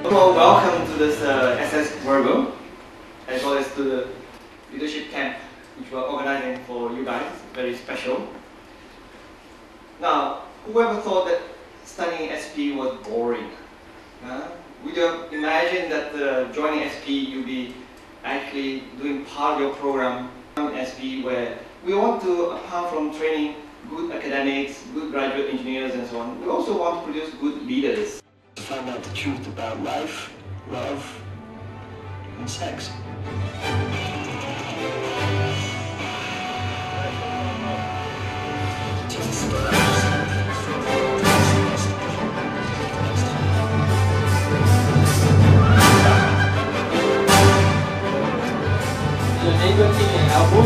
Well, welcome to this SS Virgo, as well as to the leadership camp which we're organizing for you guys. Very special. Now, whoever thought that studying SP was boring? Would you have imagined that joining SP you'll be actually doing part of your program in SP, where we want to, apart from training good academics, good graduate engineers and so on, we also want to produce good leaders. To find out the truth about life, love, and sex. Your neighbor give me an elbow.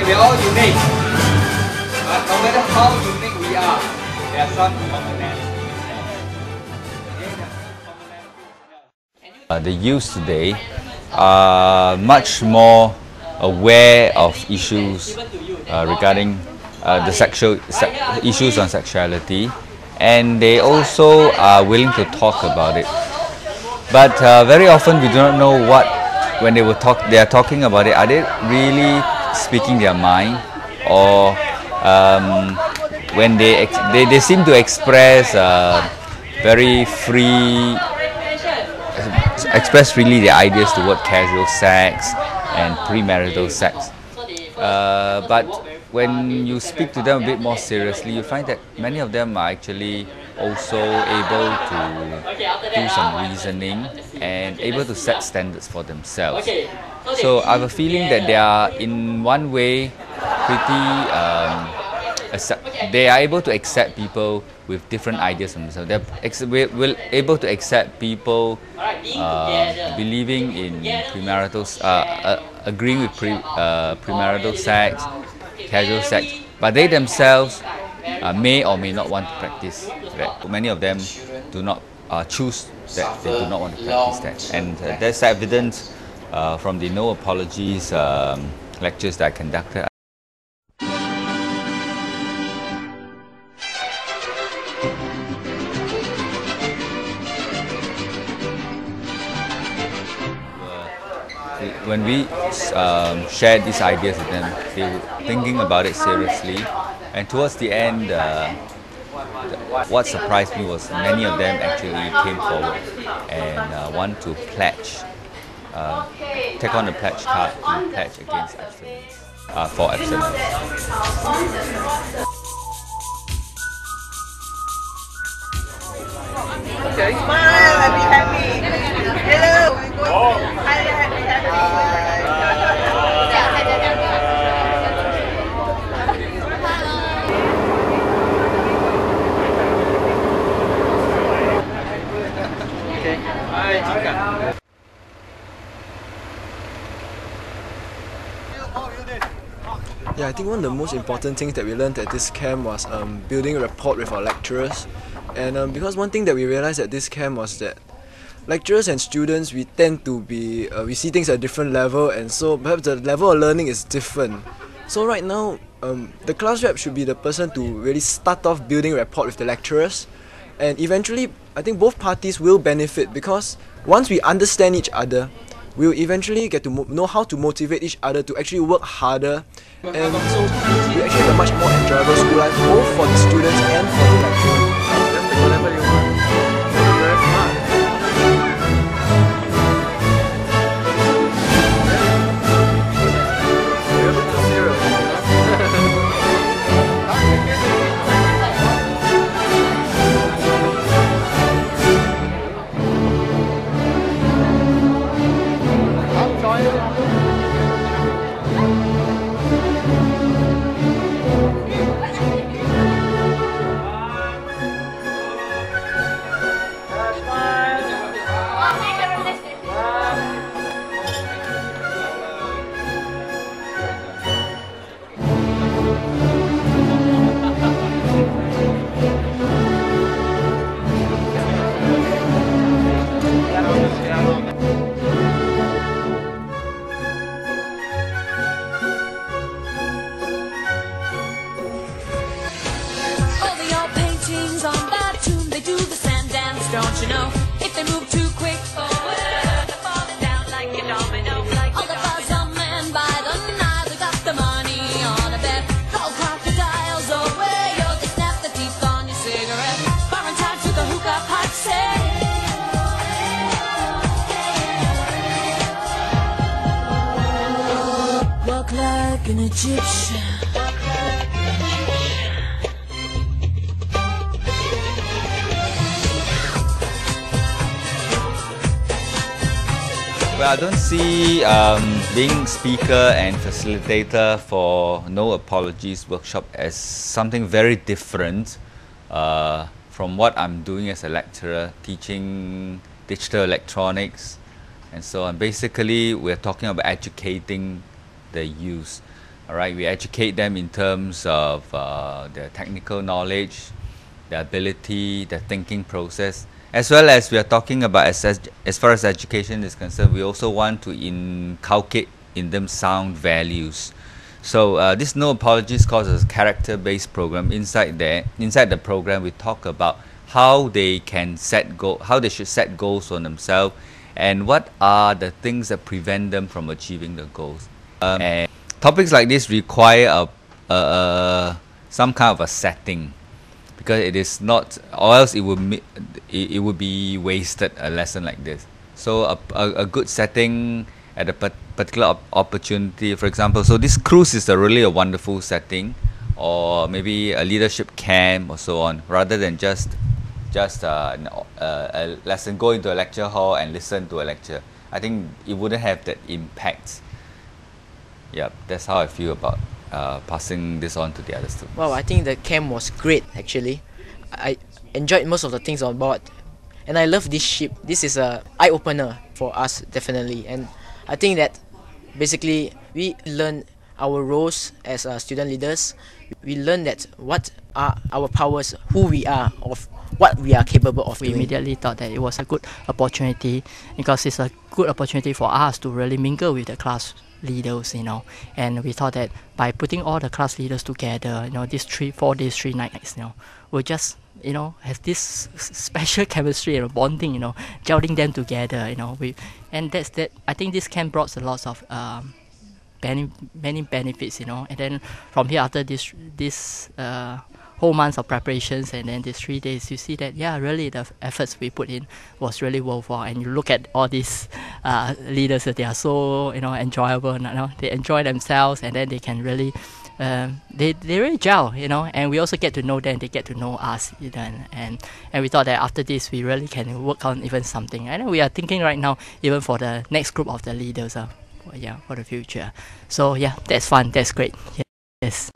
We're all unique, but no matter how unique we are, there are some commonalities. The youth today are much more aware of issues regarding the issues on sexuality, and they also are willing to talk about it. But very often we do not know what, when they are talking about it, are they really speaking their mind, or when they seem to express very free, express freely their ideas toward casual sex and premarital sex. But when you speak to them a bit more seriously, you find that many of them are actually also able to do some reasoning and able to set standards for themselves. So I have a feeling that they are in one way they are able to accept people with different ideas from themselves. They're able to accept people believing in premarital, agreeing with premarital sex, casual sex, but they themselves may or may not want to practice that. Many of them do not choose that they do not want to practice that, and there's evidence from the No Apologies lectures that I conducted. When we shared these ideas with them, they were thinking about it seriously, and towards the end, what surprised me was many of them actually came forward and want to pledge, take on a pledge card to pledge against abstinence, for abstinence. Okay. Smile and be happy. Hello. Okay. Bye. Yeah, I think one of the most important things that we learned at this camp was building rapport with our lecturers. And because one thing that we realized at this camp was that lecturers and students, we tend to be, we see things at a different level, and so perhaps the level of learning is different. So right now, the class rep should be the person to really start off building rapport with the lecturers, and eventually I think both parties will benefit, because once we understand each other, we will eventually get to know how to motivate each other to actually work harder, and so we actually have a much more enjoyable school life, both for the students and for the lecturers. Just take whatever you want. Very smart. like an Egyptian. Well, I don't see being speaker and facilitator for No Apologies workshop as something very different from what I'm doing as a lecturer, teaching digital electronics and so on. Basically, we're talking about educating the youth. All right, we educate them in terms of their technical knowledge, their ability, their thinking process. As well as we are talking about as far as education is concerned, we also want to inculcate in them sound values. So this No Apologies course is a character-based program. Inside the program, we talk about how they can how they should set goals for themselves, and what are the things that prevent them from achieving the goals. And topics like this require some kind of a setting, because it is not, or else it would be wasted, a lesson like this. So a good setting at a particular opportunity, for example, so this cruise is really a wonderful setting, or maybe a leadership camp or so on, rather than just a lesson, go into a lecture hall and listen to a lecture. I think it wouldn't have that impact. Yeah, that's how I feel about passing this on to the other students. Well, I think the camp was great actually. I enjoyed most of the things on board, and I love this ship. This is a eye-opener for us, definitely. And I think that basically we learn our roles as student leaders. We learn that what are our powers, who we are, of what we are capable of doing. We immediately thought that it was a good opportunity, because it's a good opportunity for us to really mingle with the class leaders, and we thought that by putting all the class leaders together, these 4 days, 3 nights, we'll just, have this special chemistry and bonding, gelling them together, and that's that. I think this camp brought a lot of many benefits, and then from here, after this whole months of preparations and then these 3 days, you see that really the efforts we put in was really worthwhile. And you look at all these leaders, that they are so enjoyable, they enjoy themselves, and then they can really they really gel, and we also get to know them, they get to know us, and we thought that after this we really can work on even something, and we are thinking right now even for the next group of the leaders for the future. So yeah, that's fun, that's great. Yes.